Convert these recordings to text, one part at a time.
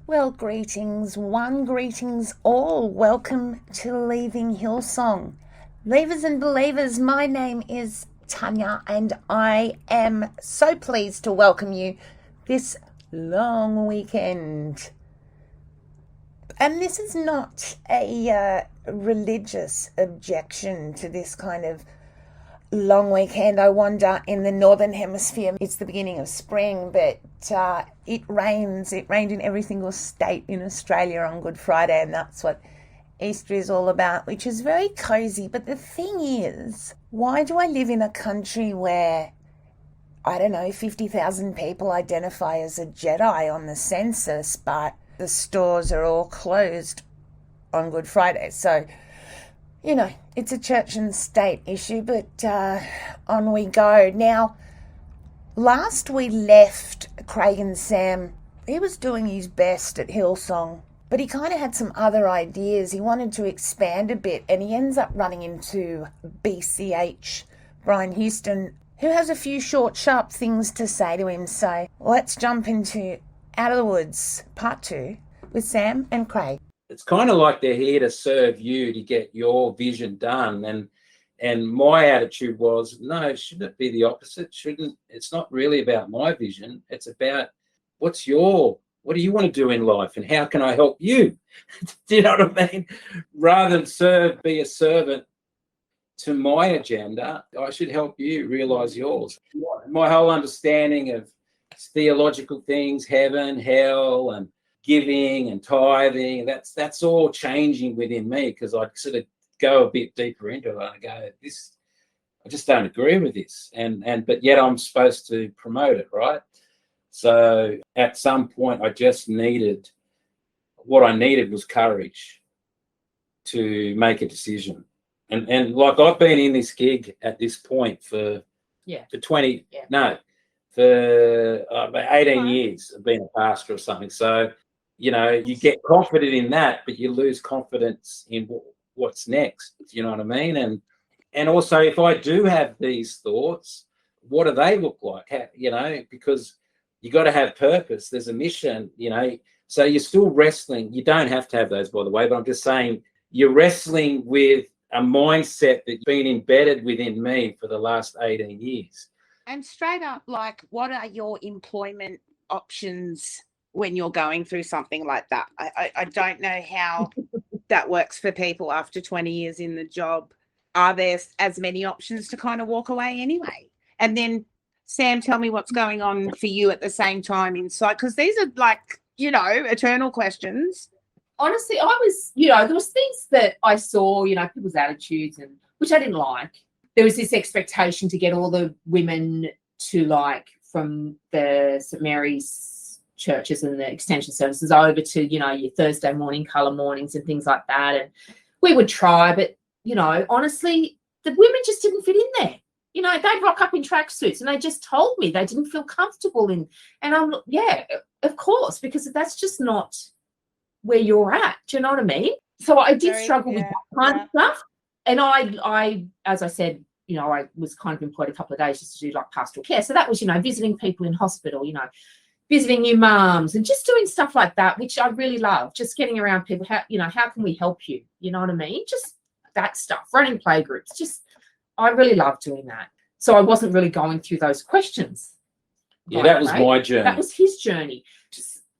Well, greetings all. Welcome to Leaving Hillsong. Leavers and believers, my name is Tanya and I am so pleased to welcome you this long weekend. And this is not a religious objection to this kind of long weekend. I wonder, in the Northern Hemisphere, it's the beginning of spring, but it rains. It rained in every single state in Australia on Good Friday, and that's what Easter is all about, which is very cozy. But the thing is, why do I live in a country where, 50,000 people identify as a Jedi on the census, but the stores are all closed on Good Friday? So, it's a church and state issue, but on we go. Now, last we left Craig and Sam, he was doing his best at Hillsong, but he kind of had some other ideas. He wanted to expand a bit, and he ends up running into BCH, Brian Houston, who has a few short, sharp things to say to him. So let's jump into Out of the Woods, Part 2, with Sam and Craig. It's kind of like they're here to serve you, to get your vision done. And my attitude was, no, shouldn't it be the opposite? It's not really about my vision. It's about what do you want to do in life and how can I help you? Do you know what I mean? Rather than be a servant to my agenda, I should help you realize yours. My whole understanding of theological things, heaven, hell, and giving and tithing, that's all changing within me, because I sort of go a bit deeper into it and I go, I just don't agree with this, but yet I'm supposed to promote it, right? So at some point what I needed was courage to make a decision. And like, I've been in this gig at this point for 18 years. I've been a pastor or something. So, you get confident in that, but you lose confidence in what's next. Do you know what I mean? And also, if I do have these thoughts, what do they look like? Because you got to have purpose. There's a mission, So you're still wrestling. You don't have to have those, by the way, but I'm just saying you're wrestling with a mindset that's been embedded within me for the last 18 years. And straight up, what are your employment options when you're going through something like that? I don't know how that works for people after 20 years in the job. Are there as many options to kind of walk away anyway? And then, Sam, tell me what's going on for you at the same time inside, because these are eternal questions. Honestly, I was, there was things that I saw, people's attitudes, and which I didn't like. There was this expectation to get all the women to from the St. Mary's churches and the extension services over to, your Thursday morning colour mornings and things like that. And we would try, but, honestly, the women just didn't fit in there. They'd rock up in tracksuits and they just told me they didn't feel comfortable in. And I'm, of course, because that's just not where you're at. Do you know what I mean? So I did struggle with that kind of stuff. And I, as I said, I was kind of employed a couple of days just to do pastoral care. So that was, visiting people in hospital, visiting new mums and just doing stuff like that, which I really love. Just getting around people, how can we help you? You know what I mean? Just that stuff, running playgroups. I really love doing that. So I wasn't really going through those questions. Yeah, that was my journey. That was his journey.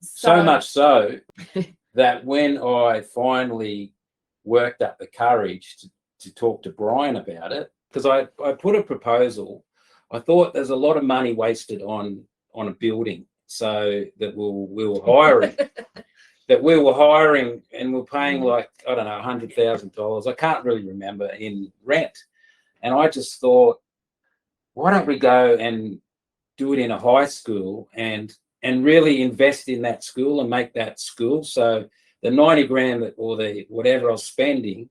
So much so that when I finally worked up the courage to talk to Brian about it, because I put a proposal. I thought there's a lot of money wasted on a building, so that we were hiring. That we were hiring and we're paying like, I don't know, $100,000. I can't really remember, in rent. And I just thought, why don't we go and do it in a high school and really invest in that school and make that school. So the 90 grand or the whatever I was spending,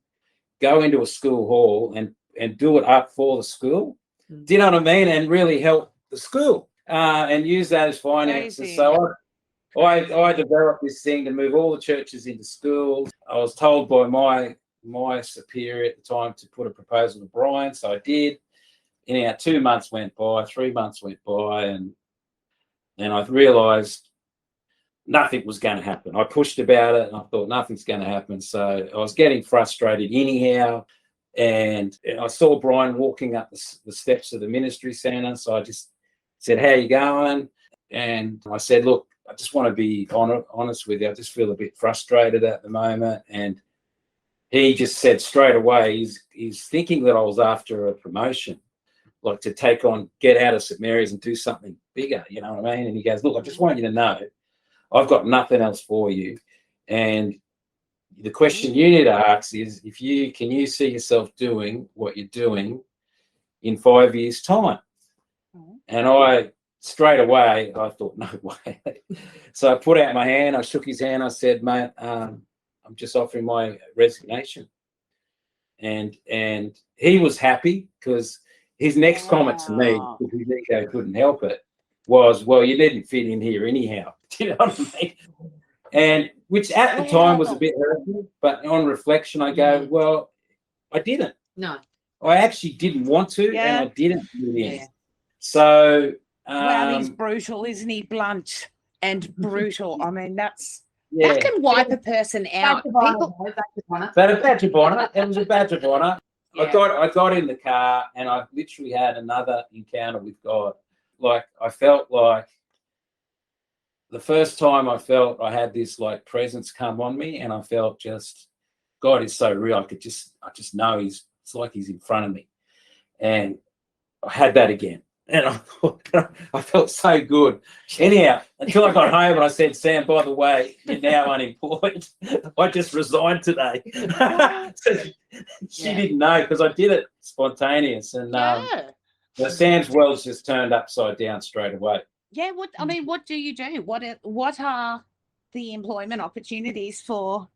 go into a school hall and do it up for the school. Do you know what I mean? And really help the school and use that as finances. Crazy. So I developed this thing to move all the churches into schools. I was told by my superior at the time to put a proposal to Brian, so I did. And 2 months went by, 3 months went by, and I realised nothing was going to happen. I pushed about it, and I thought nothing's going to happen. So I was getting frustrated anyhow, and I saw Brian walking up the steps of the ministry centre. So I just said, "How you going?" And I said, "Look, I just want to be honest with you. I just feel a bit frustrated at the moment." And he just said straight away, he's thinking that I was after a promotion, like to get out of St Mary's and do something bigger, you know what I mean? And he goes, "Look, I just want you to know, I've got nothing else for you. And the question you need to ask is, can you see yourself doing what you're doing in 5 years' time?" And I straight away, I thought, no way. So I put out my hand, I shook his hand, I said, "Mate, I'm just offering my resignation." And he was happy, because his next comment to me, because his ego couldn't help it, was, "Well, you didn't fit in here anyhow." Do you know what I mean? And which at the time was a bit hurtful, but on reflection, I go, well, I didn't. No. I actually didn't want to, Yeah. and I didn't fit in. Yeah. So Wow, he's brutal, isn't he? Blunt and brutal. I mean, that yeah. can wipe a person out. But a badge of honour. It was a badge of honour. Yeah. I got in the car, and I literally had another encounter with God. Like, I felt like the first time I felt I had this like presence come on me, and I felt just, God is so real. I just know it's like he's in front of me. And I had that again. And I thought, I felt so good. Anyhow, until I got home and I said, "Sam, by the way, you're now unemployed. I just resigned today." She didn't know, because I did it spontaneous. And Sam's world's just turned upside down straight away. Yeah, what do you do? What are the employment opportunities for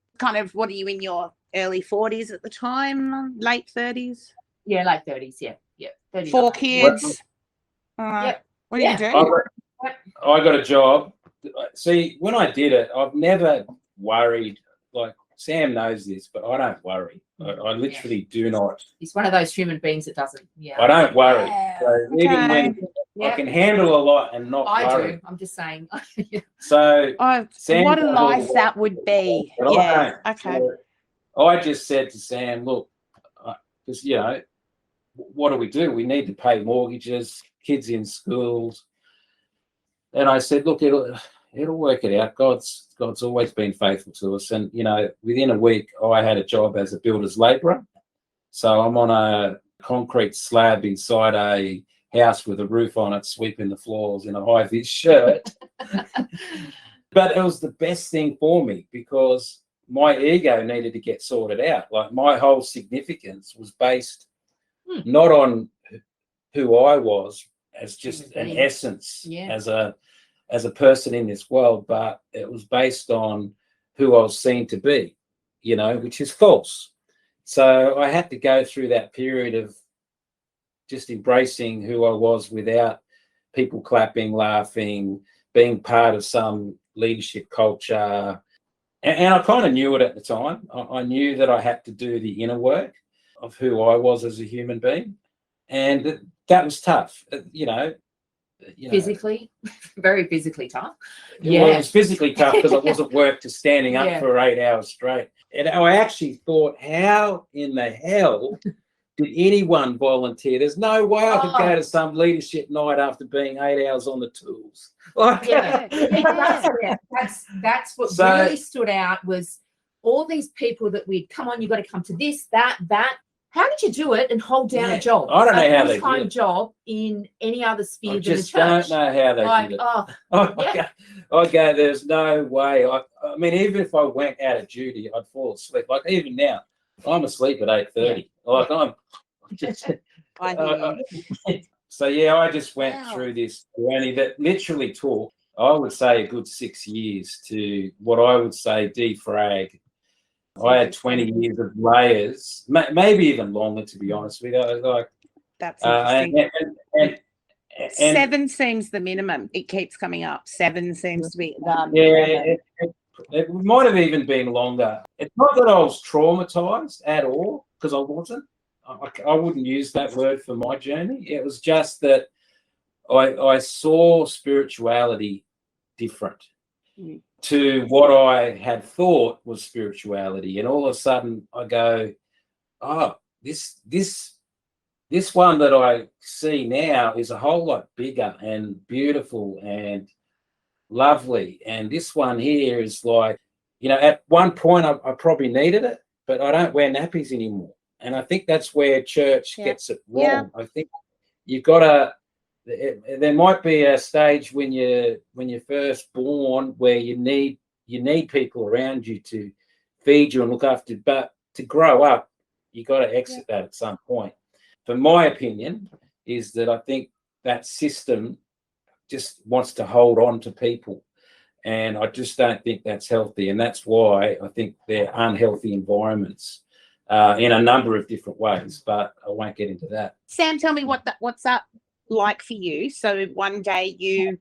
what are you, in your early 40s at the time, late 30s? Yeah, late 30s, yeah. 30s. 4 kids. Yep. What do you do? I got a job. See, when I did it, I've never worried. Like, Sam knows this, but I don't worry. I literally do not. He's one of those human beings that doesn't. Yeah. I don't worry. So even when I can handle a lot and not worry. Do. I'm just saying. So Sam, what a life that would be. Yeah. Okay. So I just said to Sam, "Look, because what do? We need to pay mortgages, kids in schools." And I said, "Look, it'll work it out. God's always been faithful to us." And within a week, I had a job as a builder's labourer. So I'm on a concrete slab inside a house with a roof on it, sweeping the floors in a high-vis shirt. But it was the best thing for me, because my ego needed to get sorted out. Like, my whole significance was based not on who I was as just an essence, as a person in this world, but it was based on who I was seen to be, which is false. So I had to go through that period of just embracing who I was without people clapping, laughing, being part of some leadership culture. And I kind of knew it at the time. I knew that I had to do the inner work of who I was as a human being. And that was tough, physically, very physically tough. Yeah, well, it was physically tough, because I wasn't worked to standing up for 8 hours straight. And I actually thought, how in the hell did anyone volunteer? There's no way I could go to some leadership night after being 8 hours on the tools. That's what really stood out, was all these people that we'd come on. You've got to come to this, that. How did you do it and hold down a job? I don't know how they did full-time it. job in any other sphere I than the just church. don't know how they Like, did it. oh, I go, there's no way. I mean, even if I went out of duty, I'd fall asleep. Like even now, I'm asleep at 8:30. Like I'm just. So yeah, I just went through this journey that literally took, I would say, a good 6 years to what I would say defrag. I had 20 years of layers, maybe even longer, to be honest with you. Like that's interesting. And 7 seems the minimum. It keeps coming up. 7 seems to be the minimum. It might have even been longer. It's not that I was traumatized at all, because I wasn't. I wouldn't use that word for my journey. It was just that I saw spirituality different to what I had thought was spirituality, and all of a sudden I go, oh, this one that I see now is a whole lot bigger and beautiful and lovely, and this one here is like, at one point I probably needed it, but I don't wear nappies anymore. And I think that's where church gets it wrong. Yeah. I think you've got to. There might be a stage when you're first born where you need people around you to feed you and look after you. But to grow up, you got to exit that at some point. But my opinion is that I think that system just wants to hold on to people, and I just don't think that's healthy. And that's why I think they're unhealthy environments. In a number of different ways, but I won't get into that. Sam, tell me what's that like for you? So one day you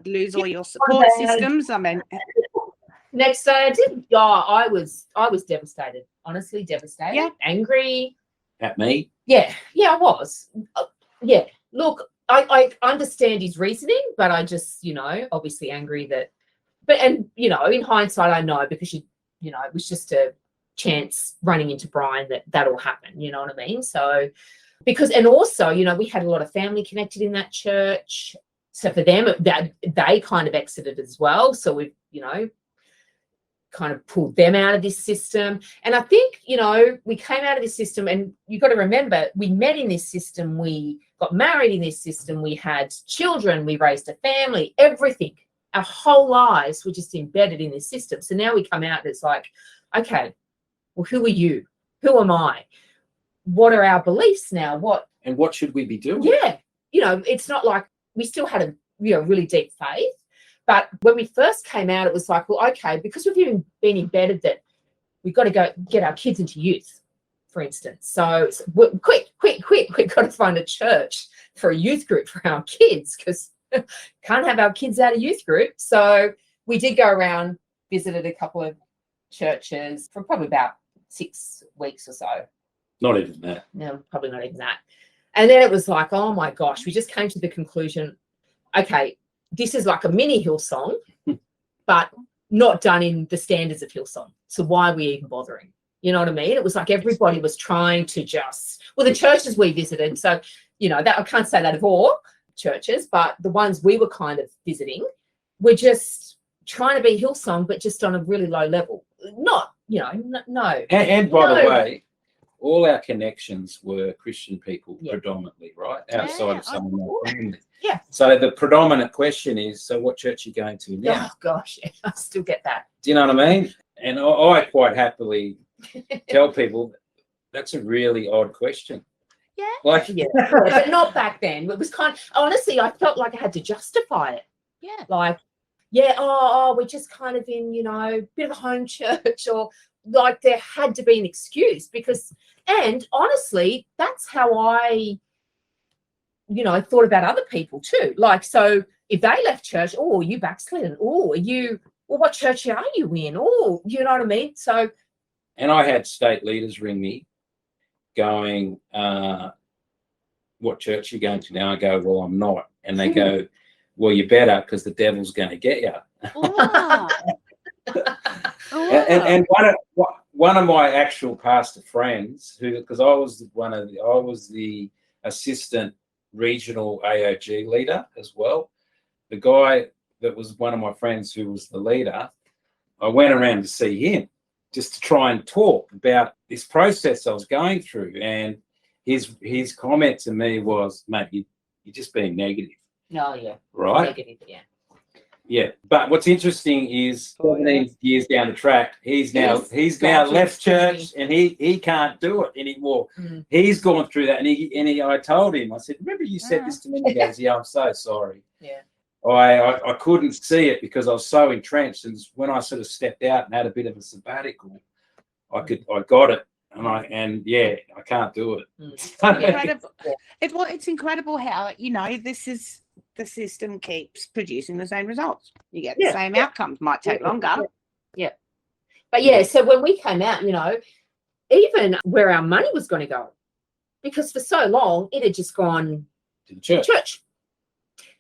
lose all your support systems? I mean, next day I did. Oh, I was devastated. Honestly, devastated. Yeah. Angry. At me? Yeah, I was. Yeah. Look, I understand his reasoning, but I just, obviously angry that. But in hindsight, I know because it was just a chance running into Brian that all happened, you know what I mean? So and also we had a lot of family connected in that church, so for them that they kind of exited as well, so we've kind of pulled them out of this system. And I think we came out of this system, and you got to remember, we met in this system, we got married in this system, we had children, we raised a family, everything, our whole lives were just embedded in this system. So now we come out and it's like, okay, well, who are you? Who am I? What are our beliefs now? What should we be doing? Yeah. It's not like we still had a really deep faith. But when we first came out, it was like, well, okay, because we've even been embedded that we've got to go get our kids into youth, for instance. So quick, we've got to find a church for a youth group for our kids, because can't have our kids out of youth group. So we did go around, visited a couple of churches for probably about 6 weeks or so. Not even that. No, probably not even that. And then it was like, oh my gosh, we just came to the conclusion, okay, this is like a mini Hillsong, but not done in the standards of Hillsong. So why are we even bothering? You know what I mean? It was like everybody was trying to the churches we visited. So, that I can't say that of all churches, but the ones we were kind of visiting were just trying to be Hillsong, but just on a really low level. Not, no. And by the way, all our connections were Christian people predominantly, right? Outside of some of my family. Yeah. So the predominant question is, so what church are you going to now? Oh gosh, I still get that. Do you know what I mean? And I quite happily tell people that's a really odd question. Yeah. But not back then. It was honestly, I felt like I had to justify it. Yeah. Like, we're just kind of in, bit of a home church, or like there had to be an excuse and honestly, that's how I thought about other people too. Like, so if they left church, you backslidden, what church are you in? You know what I mean? So. And I had state leaders ring me going, what church are you going to now? I go, well, I'm not. And they go, well, you better, because the devil's going to get you. And one of my actual pastor friends, because I was the assistant regional AOG leader as well. The guy that was one of my friends who was the leader, I went around to see him just to try and talk about this process I was going through. And his comment to me was, mate, you're just being negative. Oh, yeah. Right? Negative, yeah. Yeah. But what's interesting is 17 years down the track, he's now left church and he can't do it anymore. Mm. He's gone through that, and I told him, I said, remember you said this to me? He goes, yeah, I'm so sorry. Yeah. I couldn't see it because I was so entrenched, and when I sort of stepped out and had a bit of a sabbatical, I got it, and I can't do it. Incredible. It's incredible how, you know, the system keeps producing the same results. You get the same outcomes. Might take longer. Yeah. But yeah, so when we came out, you know, even where our money was going to go, because for so long it had just gone To the church.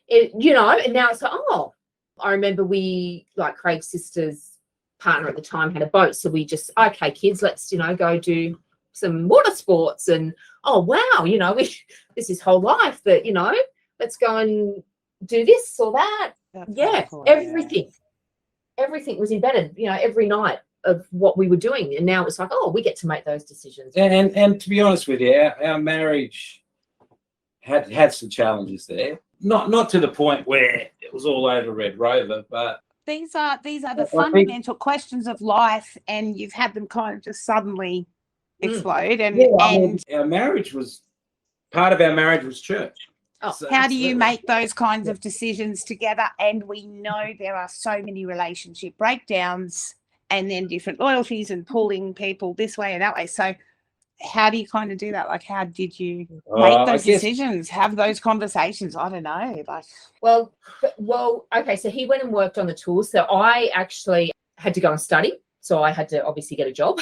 You know, and now it's like, oh, I remember Craig's sister's partner at the time had a boat. So we just, okay, kids, let's, you know, go do some water sports. And, oh, wow, you know, this is whole life that, you know, let's go and do this or that. That's cool, everything. Everything was embedded, you know, every night of what we were doing. And now it's like, oh, we get to make those decisions. And to be honest with you, our marriage had some challenges there. Not to the point where it was all over Red Rover, but these are the fundamental questions of life, and you've had them kind of just suddenly explode. And our marriage was part of our marriage was church. Oh, So how do you make those kinds of decisions together? And we know there are so many relationship breakdowns, and then different loyalties and pulling people this way and that way. So how do you kind of do that? Like, how did you make those decisions, have those conversations? I don't know. Well, okay, so he went and worked on the tools. So I actually had to go and study. So I had to obviously get a job.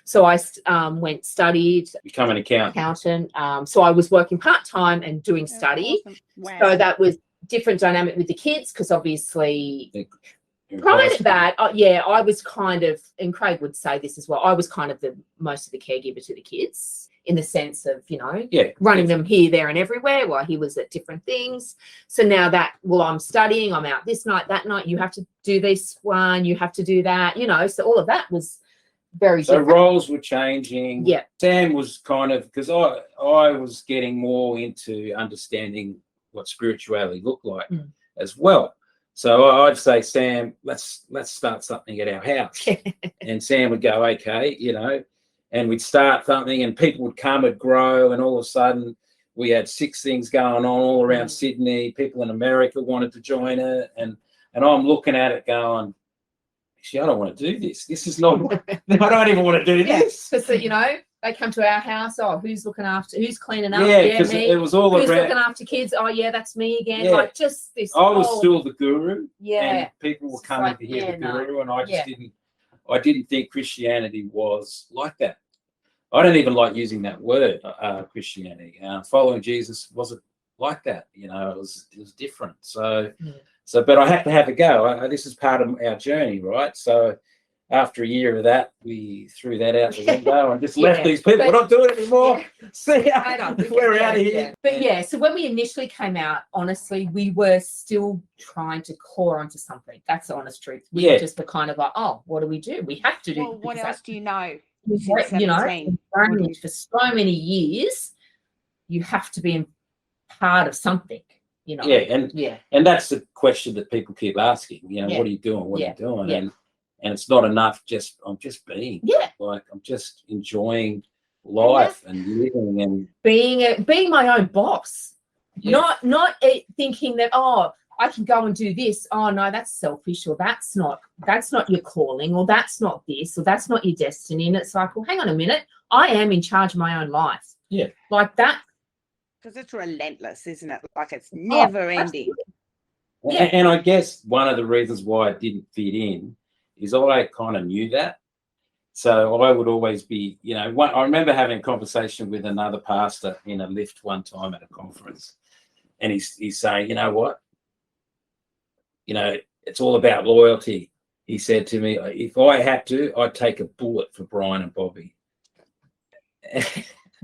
So I studied. Become an accountant. So I was working part-time and doing study. Awesome. Wow. So that was different dynamic with the kids, because obviously prior to that, I was kind of, and Craig would say this as well, I was kind of most of the caregiver to the kids, in the sense of, you know, running them here, there and everywhere while he was at different things. So now that, well, I'm studying, I'm out this night, that night, you have to do this one, you have to do that, you know, so all of that was very different. So roles were changing. Yeah. Sam was kind of, because I was getting more into understanding what spirituality looked like as well. So I'd say, Sam, let's start something at our house. And Sam would go, okay, you know, and we'd start something and people would come and grow, and all of a sudden we had 6 things going on all around Sydney. People in America wanted to join it, and I'm looking at it going, actually, I don't want to do this. This is not, I don't even want to do this. Because, you know, they come to our house, oh, who's cleaning up? Yeah, because it was all who's around. looking after kids? Oh, yeah, that's me again. Yeah. Like, just this. I was still the guru. Yeah. And people were coming to hear the guru, and I just didn't think Christianity was like that. I don't even like using that word, Christianity. Following Jesus wasn't like that. You know, it was different. So, but I had to have a go. This is part of our journey, right? So after a year of that, we threw that out the window and just left these people. We're not doing it anymore. See ya. We're out of here. But so when we initially came out, honestly, we were still trying to claw onto something. That's the honest truth. We just were kind of like, oh, what do? We have to do. Well, what else do you know? You know, for so many years, you have to be part of something. You know. And that's the question that people keep asking. You know, what are you doing? What are you doing? And it's not enough. I'm just being. Like, I'm just enjoying life and living and being my own boss. Not thinking that, oh, I can go and do this. Oh no, that's selfish, or that's not your calling, or that's not this, or that's not your destiny. And it's like, well, hang on a minute. I am in charge of my own life. Yeah. Like that. Because it's relentless, isn't it? Like, it's never ending. Yeah. And I guess one of the reasons why I didn't fit in is I kind of knew that. So I would always be, you know, I remember having a conversation with another pastor in a lift one time at a conference. And he's saying, you know what? You know, it's all about loyalty. He said to me, if I had to, I'd take a bullet for Brian and Bobby.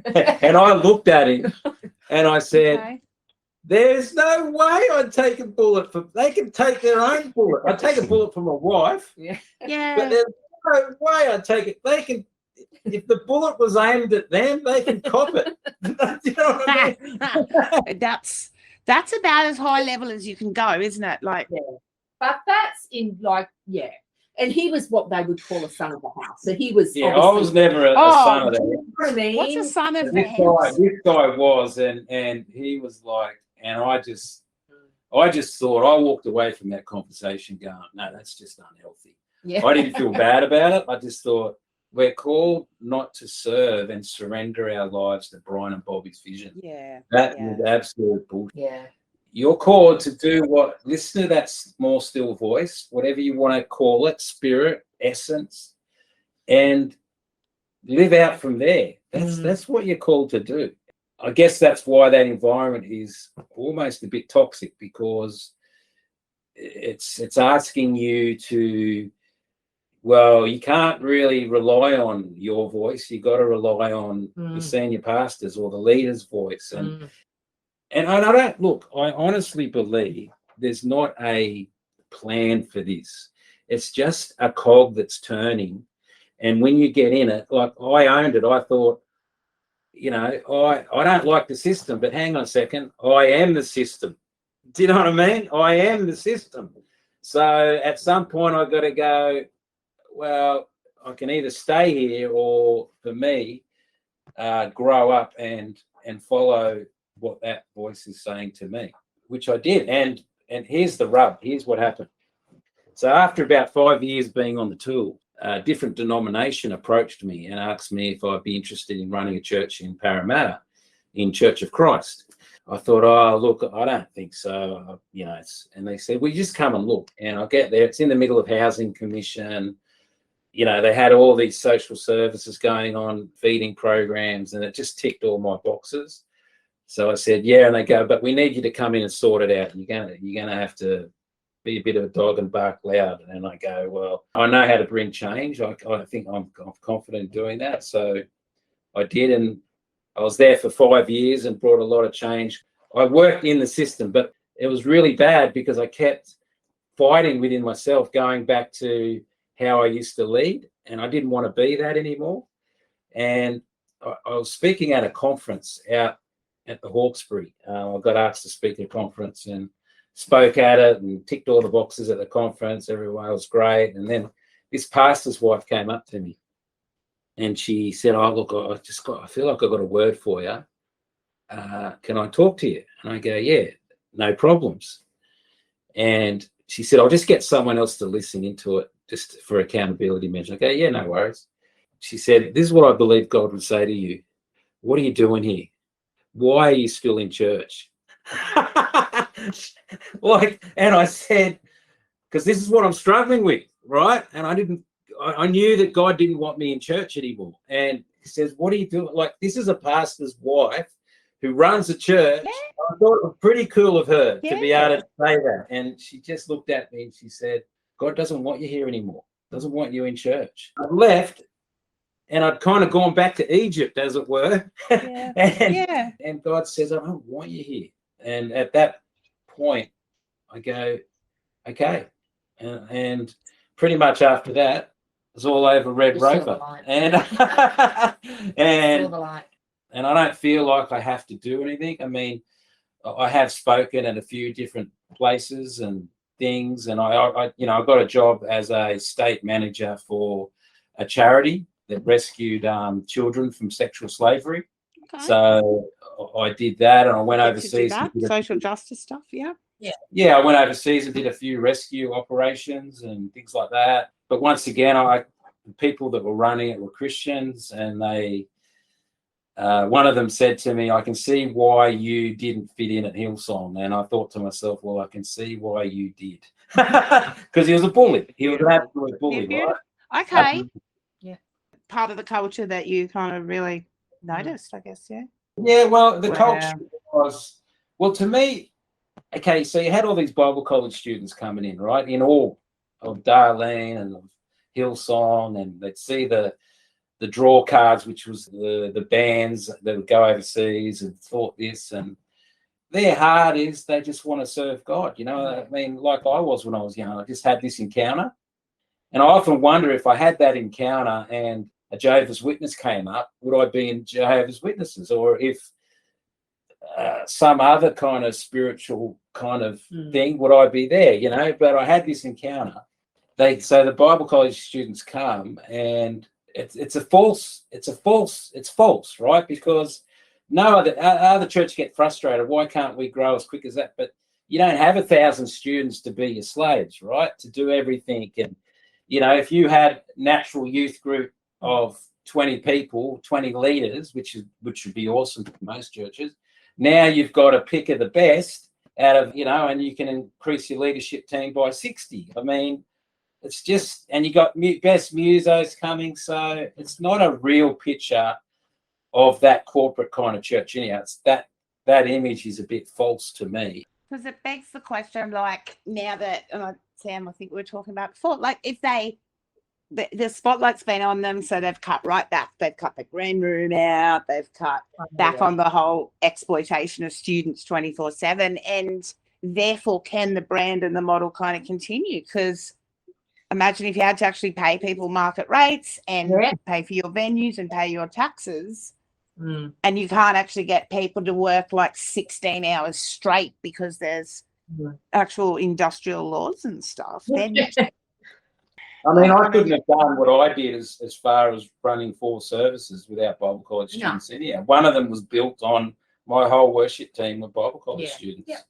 And I looked at him and I said, there's no way I'd take a bullet for, they can take their own bullet. I'd take a bullet for my wife. Yeah. But there's no way I take it. They can, if the bullet was aimed at them, they can cop it. You know what I mean? That's about as high level as you can go, isn't it? Like, Yeah. But that's in like, yeah. And he was what they would call a son of the house. So he was Yeah, I was never a son of you that. know what I mean? what's a son of the This house? guy was, and he was like, and I just thought, I walked away from that conversation going, no, that's just unhealthy. Yeah. I didn't feel bad about it. I just thought, we're called not to serve and surrender our lives to Brian and Bobby's vision. Yeah. That yeah. was absolute bullshit. Yeah. You're called to do what, listen to that small, still voice, whatever you want to call it, spirit, essence, and live out from there. That's what you're called to do. I guess that's why that environment is almost a bit toxic, because it's asking you to, well, you can't really rely on your voice. You got to rely on the senior pastors or the leader's voice. And I don't, look, I honestly believe there's not a plan for this. It's just a cog that's turning. And when you get in it, like I owned it, I thought, you know, I don't like the system, but hang on a second, I am the system. Do you know what I mean? I am the system. So at some point I've got to go, well, I can either stay here or, for me, grow up and follow what that voice is saying to me, which I did. And here's the rub. Here's what happened. So after about 5 years being on the tool, a different denomination approached me and asked me if I'd be interested in running a church in Parramatta, in Church of Christ. I thought, oh, look, I don't think so. You know, and they said, well, you just come and look. And I get there. It's in the middle of Housing Commission. You know, they had all these social services going on, feeding programs, and it just ticked all my boxes. So I said, yeah, and they go, but we need you to come in and sort it out. You're gonna have to be a bit of a dog and bark loud. And I go, well, I know how to bring change. I think I'm confident in doing that. So I did, and I was there for 5 years and brought a lot of change. I worked in the system, but it was really bad because I kept fighting within myself, going back to how I used to lead, and I didn't want to be that anymore. And I was speaking at a conference out at the Hawkesbury. I got asked to speak at a conference and spoke at it and ticked all the boxes at the conference. Everyone was great. And then this pastor's wife came up to me and she said, oh, look, I feel like I've got a word for you. Can I talk to you? And I go, yeah, no problems. And she said, I'll just get someone else to listen into it just for accountability measure. I go, yeah, no worries. She said, this is what I believe God would say to you. What are you doing here? Why are you still in church? And I said, because this is what I'm struggling with, right? And I knew that God didn't want me in church anymore. And he says, what are you doing? Like, this is a pastor's wife who runs a church. Yeah. I thought it was pretty cool of her to be Yeah. able to say that. And she just looked at me and she said, God doesn't want you here anymore. Doesn't want you in church. I left. And I'd kind of gone back to Egypt, as it were. Yeah. And God says, I don't want you here. And at that point, I go, okay. And pretty much after that, it's all over Red Rover. And and I don't feel like I have to do anything. I mean, I have spoken at a few different places and things. And I got a job as a state manager for a charity that rescued children from sexual slavery. Okay. So I did that, and I went overseas. Social justice stuff, yeah. Yeah, I went overseas and did a few rescue operations and things like that. But once again, the people that were running it were Christians, and they, one of them said to me, I can see why you didn't fit in at Hillsong. And I thought to myself, well, I can see why you did. Because he was a bully. He was an absolute bully, right? Okay. Yeah. Part of the culture that you kind of really noticed, I guess, yeah. Yeah, well, the culture was, well, to me, okay, so you had all these Bible college students coming in, right, in all of Darlene and of Hillsong, and they'd see the draw cards, which was the bands that would go overseas and thought this, and their heart is they just want to serve God, you know. I mean, like I was when I was young, I just had this encounter, And I often wonder if I had that encounter and a Jehovah's Witness came up, would I be in Jehovah's Witnesses? Or if some other kind of spiritual kind of thing, would I be there? You know, but I had this encounter. So the Bible college students come, and it's false, right? Because no other church get frustrated. Why can't we grow as quick as that? But you don't have 1,000 students to be your slaves, right? To do everything. And, you know, if you had natural youth group of 20 people, 20 leaders, which would be awesome for most churches, now you've got a pick of the best out of, you know, and you can increase your leadership team by 60. I mean, it's just, and you got best musos coming. So it's not a real picture of that corporate kind of church. Anyhow, it's that image is a bit false to me. Because it begs the question, like, now that Sam, I think we were talking about before, like, if the spotlight's been on them, so they've cut right back. They've cut the green room out. They've cut back on the whole exploitation of students 24/7, and therefore can the brand and the model kind of continue? Because imagine if you had to actually pay people market rates and pay for your venues and pay your taxes, and you can't actually get people to work like 16 hours straight because there's actual industrial laws and stuff. Then I mean, I couldn't have done what I did as far as running 4 services without Bible college students. Anyhow, one of them was built on my whole worship team of Bible college students. Yeah.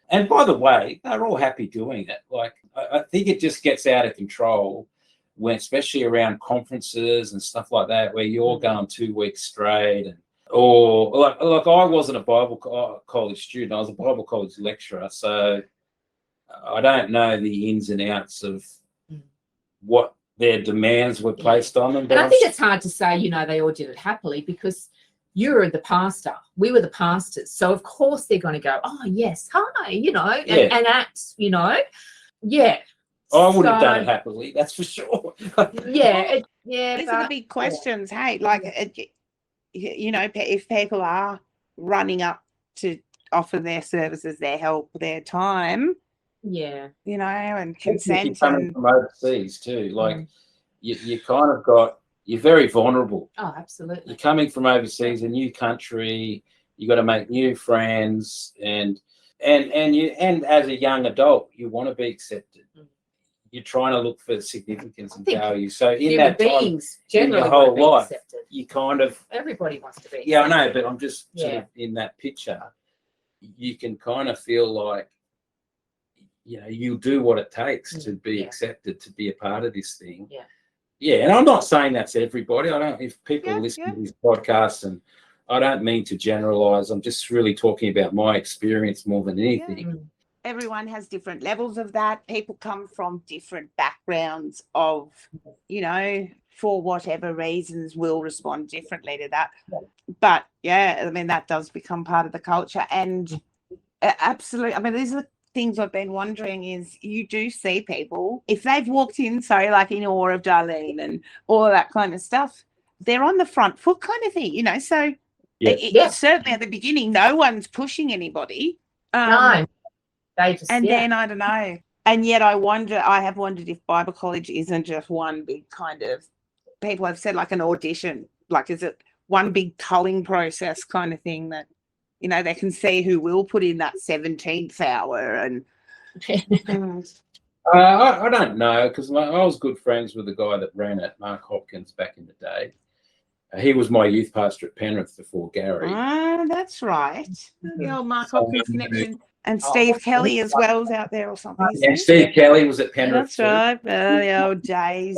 And by the way, they're all happy doing it. Like, I think it just gets out of control when, especially around conferences and stuff like that, where you're going 2 weeks straight, or like I wasn't a Bible college student. I was a Bible college lecturer, so I don't know the ins and outs of what their demands were placed on them. But I think it's hard to say, you know, they all did it happily, because you were the pastor, we were the pastors. So of course they're going to go, oh yes, hi, you know, and act, you know. Yeah. I would have done it happily, that's for sure. These are the big questions. Hey, like, you know, if people are running up to offer their services, their help, their time, you know, and consent, coming from overseas too, like you kind of you're very vulnerable. Oh, absolutely. You're coming from overseas, a new country, you got to make new friends, and as a young adult, you want to be accepted. You're trying to look for significance and value. So in that time, in your whole life, you kind of, everybody wants to be. Yeah, I know, but I'm just sort of in that picture. You can kind of feel like, you know, you do what it takes to be accepted, to be a part of this thing. And I'm not saying that's everybody. I don't. If people listen to these podcasts, and I don't mean to generalize. I'm just really talking about my experience more than anything. Everyone has different levels of that. People come from different backgrounds of, you know, for whatever reasons, will respond differently to that. But I mean, that does become part of the culture. And absolutely, I mean, these are the things I've been wondering is, you do see people, if they've walked in, like in awe of Darlene and all of that kind of stuff, they're on the front foot kind of thing, you know. So certainly at the beginning, no one's pushing anybody. No. They just, and then I don't know. And yet I have wondered if Bible college isn't just one big kind of, people have said like an audition, like is it one big culling process kind of thing that, you know, they can see who will put in that 17th hour. And I don't know, because I was good friends with the guy that ran it, Mark Hopkins, back in the day. He was my youth pastor at Penrith before Gary. Oh, that's right. The old Mark Hopkins connection. And Steve Kelly as well was out there or something. And Steve Kelly was at Penrith. That's right. Oh, the old days.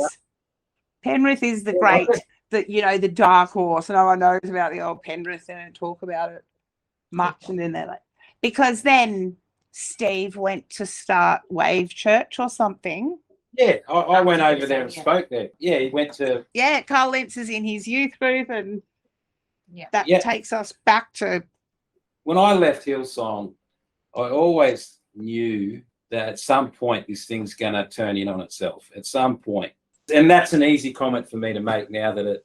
Penrith is the great, the dark horse. No one knows about the old Penrith. They don't talk about it much. And then they're like, because then Steve went to start Wave Church or something. Yeah, I went over there and spoke there. Yeah, he went to. Yeah, Carl Lentz is in his youth group, and that takes us back to. When I left Hillsong, I always knew that at some point this thing's going to turn in on itself. At some point, and that's an easy comment for me to make now that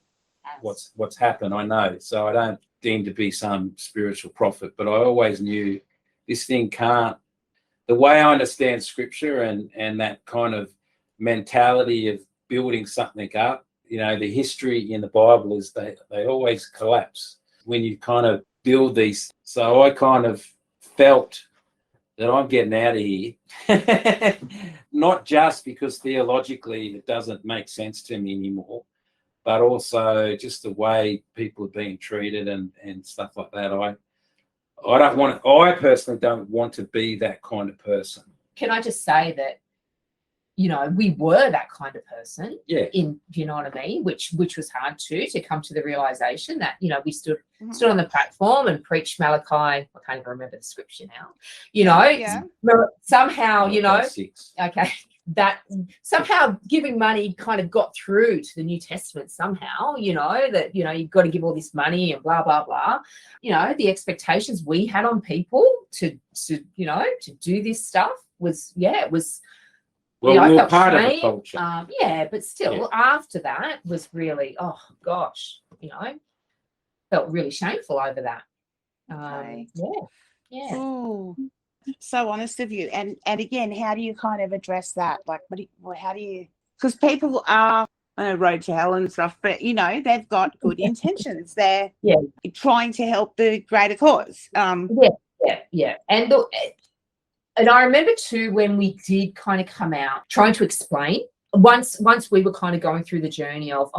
what's happened. I know, so I don't deem to be some spiritual prophet, but I always knew this thing can't. The way I understand Scripture and that kind of mentality of building something up, the history in the Bible is they always collapse when you kind of build these. So I kind of felt that I'm getting out of here, not just because theologically it doesn't make sense to me anymore, but also just the way people are being treated and stuff like that. I personally don't want to be that kind of person. Can I just say that, we were that kind of person. Yeah. You know what I mean? Which was hard to come to the realization that, we stood on the platform and preached Malachi. I can't even remember the scripture now. Yeah. Somehow, Six. okay, that somehow giving money kind of got through to the New Testament somehow, that, you've got to give all this money and blah, blah, blah. The expectations we had on people to do this stuff was, it was, Well, I felt part shame. of the culture. But still, after that was really, oh gosh, felt really shameful over that. Okay. Yeah. Ooh, so honest of you. And again, how do you kind of address that? Like, how do you? Because people are on a road to hell and stuff, but they've got good intentions. They're trying to help the greater cause. Yeah. And I remember too when we did kind of come out trying to explain. Once we were kind of going through the journey of,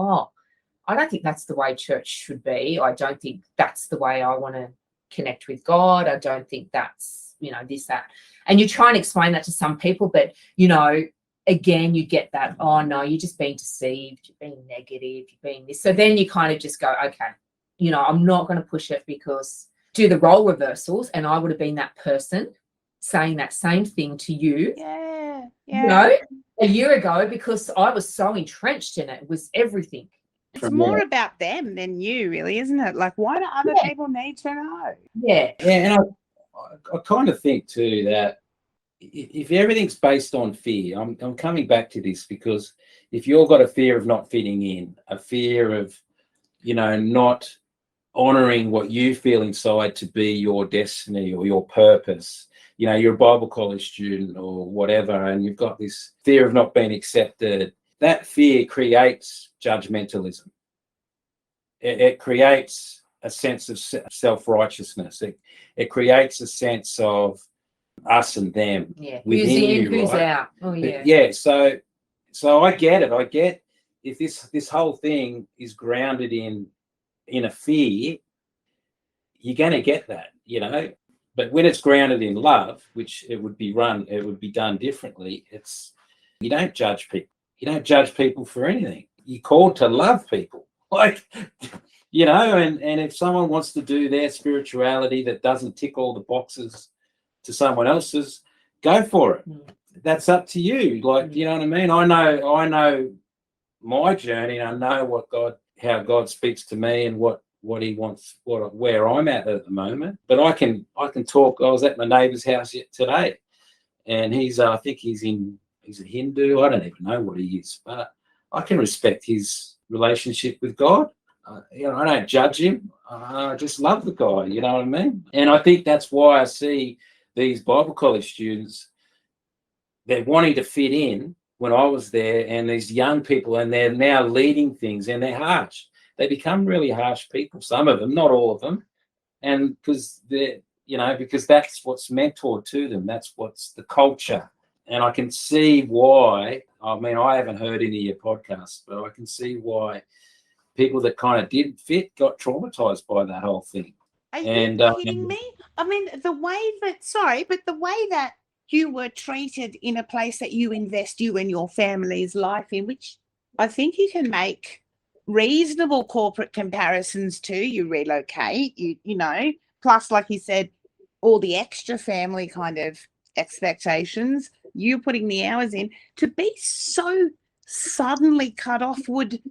I don't think that's the way church should be. I don't think that's the way I want to connect with God. I don't think that's, this, that. And you try and explain that to some people, but, again, you get that, oh, no, you're just being deceived. You're being negative. You're being this. So then you kind of just go, okay, I'm not going to push it because do the role reversals. And I would have been that person saying that same thing to you. Yeah. A year ago, because I was so entrenched in it. It was everything. It's more about them than you, really, isn't it? Like, why do other people need to know? Yeah. And I kind of think too that if everything's based on fear, I'm coming back to this because if you've got a fear of not fitting in, a fear of, not honoring what you feel inside to be your destiny or your purpose, you're a Bible college student or whatever, and you've got this fear of not being accepted, that fear creates judgmentalism. It creates a sense of self-righteousness. It creates a sense of us and them. Yeah. Within Who's in, you, who's right? out. Oh, yeah. But yeah. So I get it. I get if this whole thing is grounded in a fear, you're going to get that, But when it's grounded in love, which it would be done differently. You don't judge people. You don't judge people for anything. You're called to love people. And if someone wants to do their spirituality that doesn't tick all the boxes to someone else's, go for it. That's up to you. You know what I mean? I know my journey, and I know how God speaks to me and what he wants, where I'm at the moment. But I can talk. I was at my neighbour's house today, and I think he's a Hindu. I don't even know what he is, but I can respect his relationship with God. I don't judge him. I just love the guy. You know what I mean? And I think that's why I see these Bible college students, they're wanting to fit in when I was there, and these young people, and they're now leading things, and they're harsh. They become really harsh people, some of them, not all of them. And because because that's what's mentored to them. That's what's the culture. And I can see why. I mean, I haven't heard any of your podcasts, but I can see why people that kind of didn't fit got traumatized by that whole thing. Are you kidding me? I mean, the way that you were treated in a place that you invest you and your family's life in, which I think you can make reasonable corporate comparisons to. You relocate, plus, like you said, all the extra family kind of expectations, you putting the hours in, to be so suddenly cut off would,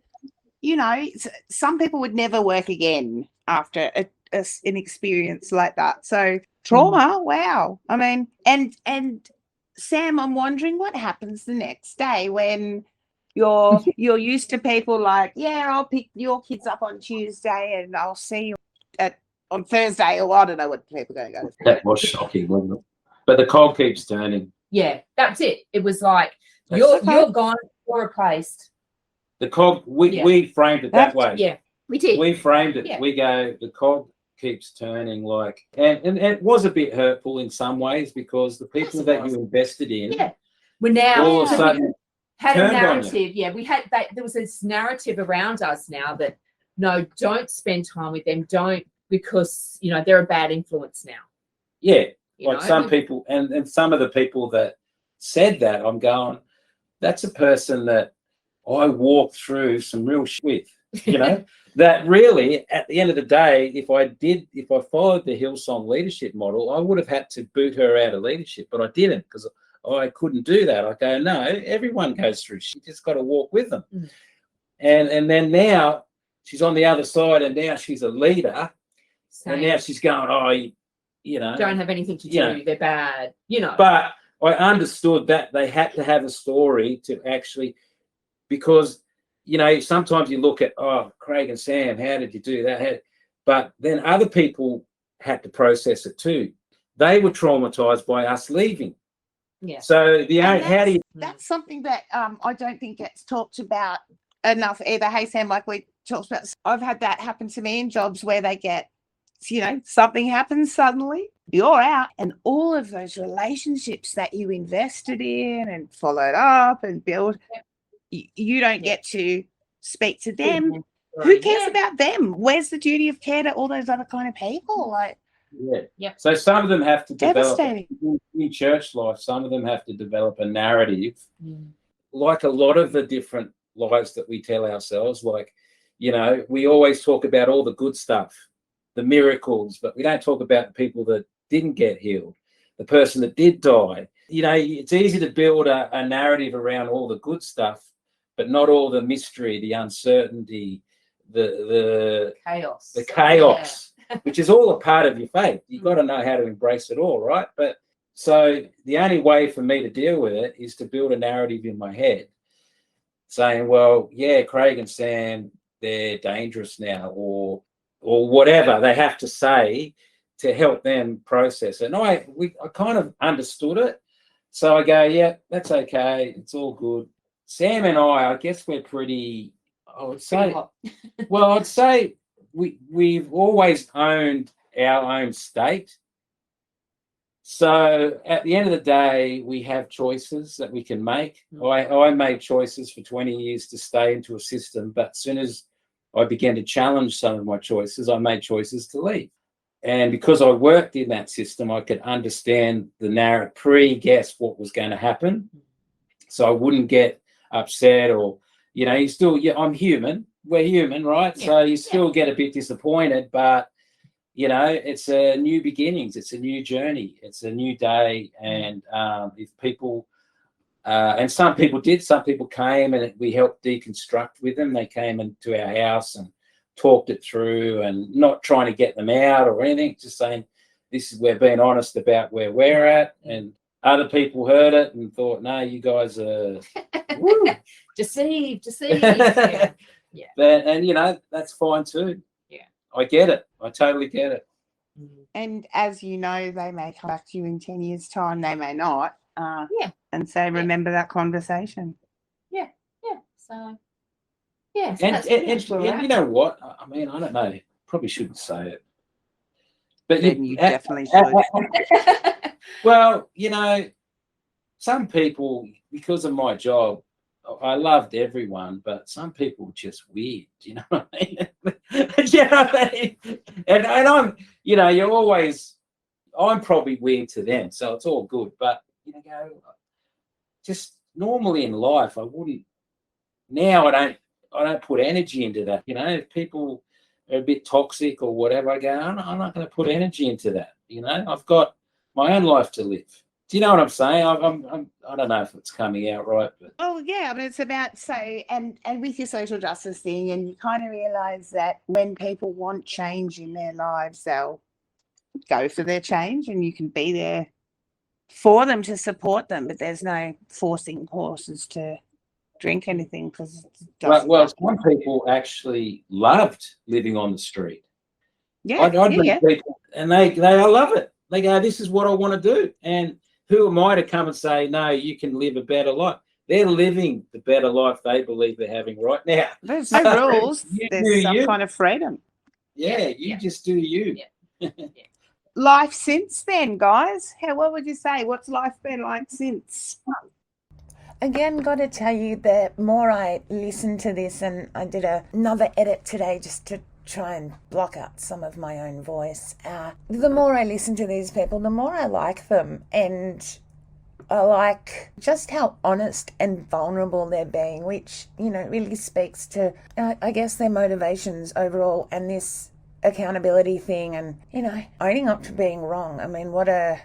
some people would never work again after an experience like that. So trauma, wow. I mean, and Sam, I'm wondering what happens the next day when you're used to people like, I'll pick your kids up on Tuesday and I'll see you on Thursday, or I don't know what people are going to go. That was shocking, wasn't it? But the cold keeps turning. Yeah, that's it. It was like, you're gone, you're replaced. The cog, Yeah. we framed it that way. Yeah, we did. We framed it. Yeah. We go, the cog keeps turning, like, and it was a bit hurtful in some ways because the people Yes, it that was. you invested in, Yeah. We're now all of a so we sudden, had a turned on you. narrative. Yeah, we had that. There was this narrative around us now that no, don't spend time with them. Don't, because you know they're a bad influence now. yeah, You like know? some people, and some of the people that said that, I'm going, that's a person that I walked through some real shit with, you know, that really at the end of the day, if I followed the Hillsong leadership model, I would have had to boot her out of leadership, but I didn't because I couldn't do that. I go, no, everyone goes through shit. You just got to walk with them. Mm. And then now she's on the other side and now she's a leader. Saying, And now she's going, oh, you know. don't have anything to do. Yeah. They're bad. You know. But I understood that they had to have a story to actually, because, you know, sometimes you look at, oh, Craig and Sam, how did you do that? But then other people had to process it too. They were traumatized by us leaving. Yeah. So And how do you? That's something that I don't think gets talked about enough either. Hey Sam, like we talked about, I've had that happen to me in jobs where they get, you know, something happens suddenly, you're out, and all of those relationships that you invested in and followed up and built, you don't get to speak to them. Who cares about them? Where's the duty of care to all those other kind of people? Like, Yeah. Yep. So some of them have to develop devastating. in church life. Some of them have to develop a narrative, Mm. like a lot of the different lies that we tell ourselves. Like, you know, we always talk about all the good stuff, the miracles, but we don't talk about the people that didn't get healed, the person that did die. You know, it's easy to build a narrative around all the good stuff, but not all the mystery, the uncertainty, the Chaos. the chaos, which is all a part of your faith. You've got to know how to embrace it all, right? But so the only way for me to deal with it is to build a narrative in my head saying, well, yeah, Craig and Sam, they're dangerous now, or whatever they have to say to help them process it. And I kind of understood it. So I go, yeah, that's okay. It's all good. Sam and I guess we're pretty, I would say, well, I'd say we've always owned our own state. So at the end of the day, we have choices that we can make. I made choices for 20 years to stay into a system, but as soon as I began to challenge some of my choices, I made choices to leave. And because I worked in that system, I could understand the narrative, pre-guess what was going to happen. So I wouldn't get upset or, you know, you still, yeah, I'm human. We're human, right? Yeah. So you still get a bit disappointed, but, you know, it's a new beginnings. It's a new journey. It's a new day. And if people, and some people did, some people came and we helped deconstruct with them. They came into our house and talked it through, and not trying to get them out or anything, just saying, this is, we're being honest about where we're at. And other people heard it and thought, no, you guys are deceived. Yeah. Yeah. And you know, that's fine too. Yeah. I get it. I totally get it. And as you know, they may come back to you in 10 years' time, they may not. Yeah. And say, remember that conversation. Yeah. So, yeah. So And, that's pretty much where we're and you at. know what? I mean, I don't know. Probably shouldn't say it. But Then you definitely should. Well, you know, some people, because of my job, I loved everyone, but some people were just weird. You know what I mean? You know what I mean? And I'm, you know, I'm probably weird to them, so it's all good. But you know, just normally in life, I wouldn't. Now I don't put energy into that. You know, if people are a bit toxic or whatever, I go, I'm not going to put energy into that. You know, I've got my own life to live. Do you know what I'm saying? I don't know if it's coming out right, but Well, yeah, but it's about and with your social justice thing, and you kind of realize that when people want change in their lives, they'll go for their change, and you can be there for them to support them, but there's no forcing horses to drink anything because well, some people actually loved living on the street. yeah, I'd meet people, and they love it. They go, this is what I want to do. And who am I to come and say, no, you can live a better life? They're living the better life they believe they're having right now. There's no rules. You There's do some you. kind of freedom. Yeah, you just do you. Yeah. Life since then, guys. What would you say? What's life been like since? Again, got to tell you, the more I listen to this, and I did another edit today just to try and block out some of my own voice. The more I listen to these people, the more I like them, and I like just how honest and vulnerable they're being, which, you know, really speaks to, I guess, their motivations overall, and this accountability thing, and, you know, owning up to being wrong. I mean, what a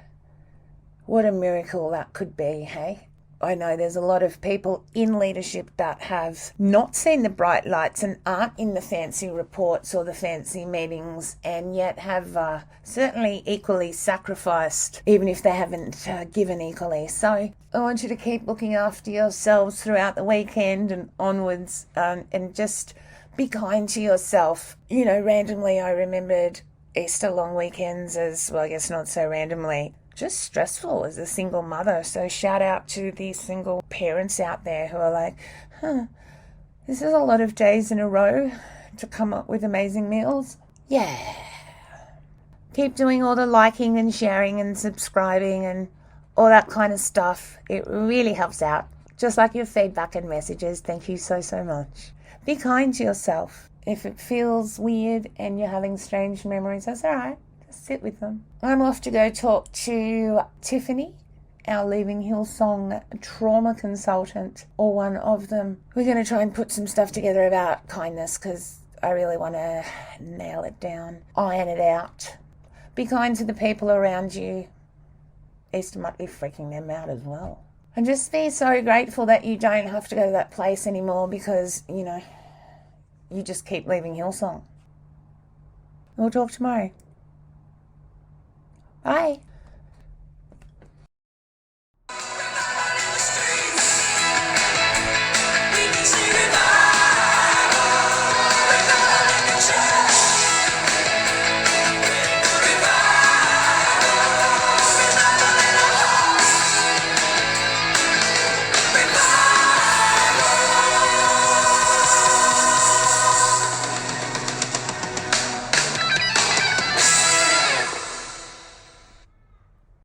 miracle that could be, hey? I know there's a lot of people in leadership that have not seen the bright lights and aren't in the fancy reports or the fancy meetings, and yet have certainly equally sacrificed, even if they haven't given equally. So I want you to keep looking after yourselves throughout the weekend and onwards, and just be kind to yourself. You know, randomly I remembered Easter long weekends as, well, I guess not so randomly, just stressful as a single mother. So shout out to these single parents out there who are like, this is a lot of days in a row to come up with amazing meals. Yeah. Keep doing all the liking and sharing and subscribing and all that kind of stuff. It really helps out. Just like your feedback and messages. Thank you so, so much. Be kind to yourself. If it feels weird and you're having strange memories, that's all right. Sit with them. I'm off to go talk to Tiffany, our Leaving Hillsong trauma consultant, or one of them. We're going to try and put some stuff together about kindness, because I really want to nail it down, iron it out. Be kind to the people around you. Easter might be freaking them out as well. And just be so grateful that you don't have to go to that place anymore, because, you know, you just keep leaving Hillsong. We'll talk tomorrow. Bye.